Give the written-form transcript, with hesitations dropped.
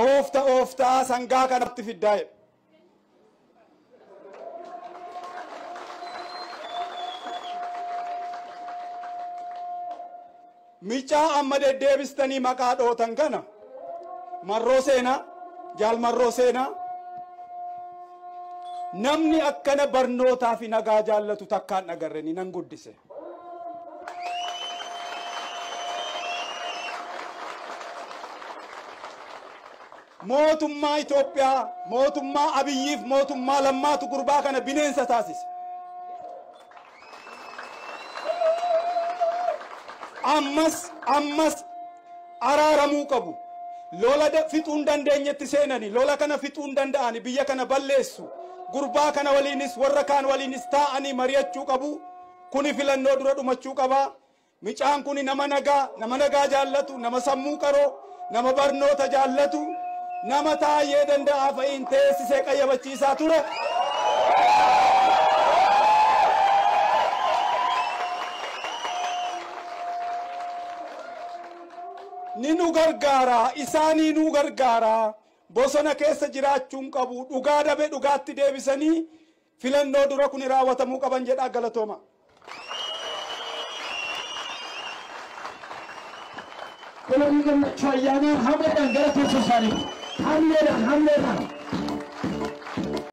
ooftaa sangaa kanatti fiddaa'e. Micaa amma deddeebistanii maqaa dhootan kana Marroo seenaa, Jaal Marroo seenaa namni akkana barnootaa fi nagaa jaallatu takkaan agarreni nan guddise. Mootummaa Itoophiyaa, mootummaa Abiyyiif mootummaa Lammaatu gurbaa kana bineensa taasise. Ammas araaramuu qabu. Lola fixuun dandeenyetti seenani, lola kana fixuun danda'ani, biyya kana balleessu. Gurbaa kana waliinis warra kaan waliinis taa'anii mari'achuu qabu. Kuni filannoo dura dhumachuu qaba. Micaan kuni nama nagaa jaallatu, nama sammuu qaroo, nama barnoota jaallatu, nama taa'ee danda'a fa'iin teessisee qayyabachiisaa ture. Ni nu gargaara, isaanii nu gargaara. Bosona keessa jiraachuun qabu, dhugaa dhabe dhugaatti deebisanii filannoo dura kun raawwatamuu qaban jedha. Galatooma. Gammachuu ayyaanaa hamleedhaan gara teessoo isaanii hamleedhaan